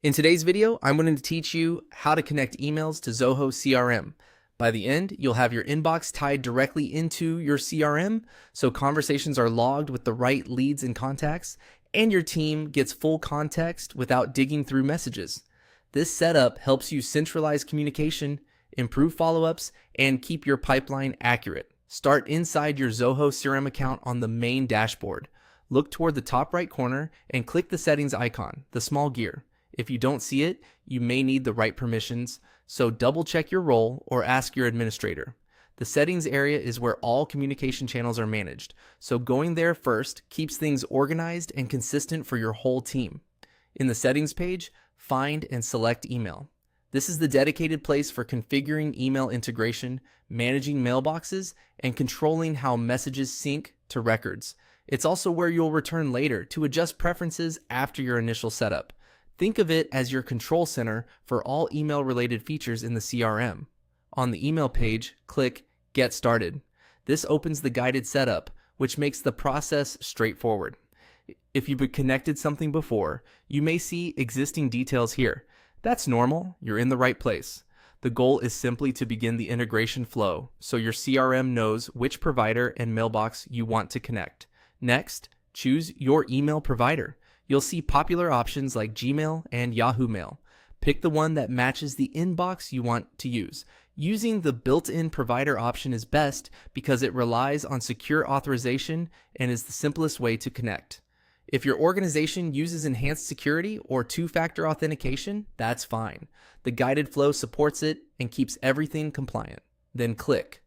In today's video, I'm going to teach you how to connect emails to Zoho CRM. By the end, you'll have your inbox tied directly into your CRM, so conversations are logged with the right leads and contacts, and your team gets full context without digging through messages. This setup helps you centralize communication, improve follow-ups, and keep your pipeline accurate. Start inside your Zoho CRM account on the main dashboard. Look toward the top right corner and click the settings icon, the small gear. If you don't see it, you may need the right permissions, so double check your role or ask your administrator. The settings area is where all communication channels are managed, so going there first keeps things organized and consistent for your whole team. In the settings page, find and select email. This is the dedicated place for configuring email integration, managing mailboxes, and controlling how messages sync to records. It's also where you'll return later to adjust preferences after your initial setup. Think of it as your control center for all email-related features in the CRM. On the email page, click Get Started. This opens the guided setup, which makes the process straightforward. If you've connected something before, you may see existing details here. That's normal, you're in the right place. The goal is simply to begin the integration flow, so your CRM knows which provider and mailbox you want to connect. Next, choose your email provider. You'll see popular options like Gmail and Yahoo Mail. Pick the one that matches the inbox you want to use. Using the built-in provider option is best because it relies on secure authorization and is the simplest way to connect. If your organization uses enhanced security or two-factor authentication, that's fine. The guided flow supports it and keeps everything compliant. Then click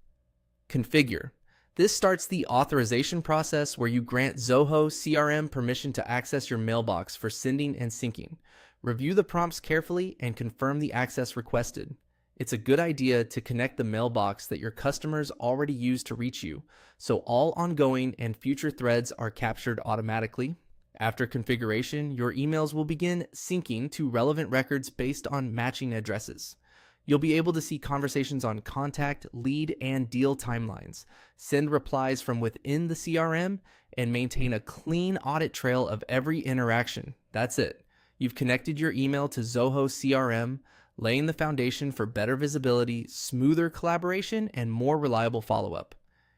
Configure. This starts the authorization process where you grant Zoho CRM permission to access your mailbox for sending and syncing. Review the prompts carefully and confirm the access requested. It's a good idea to connect the mailbox that your customers already use to reach you, so all ongoing and future threads are captured automatically. After configuration, your emails will begin syncing to relevant records based on matching addresses. You'll be able to see conversations on contact, lead, and deal timelines, send replies from within the CRM, and maintain a clean audit trail of every interaction. That's it. You've connected your email to Zoho CRM, laying the foundation for better visibility, smoother collaboration, and more reliable follow-up.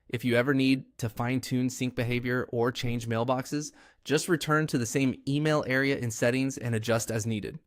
If you ever need to fine-tune sync behavior or change mailboxes, just return to the same email area in settings and adjust as needed.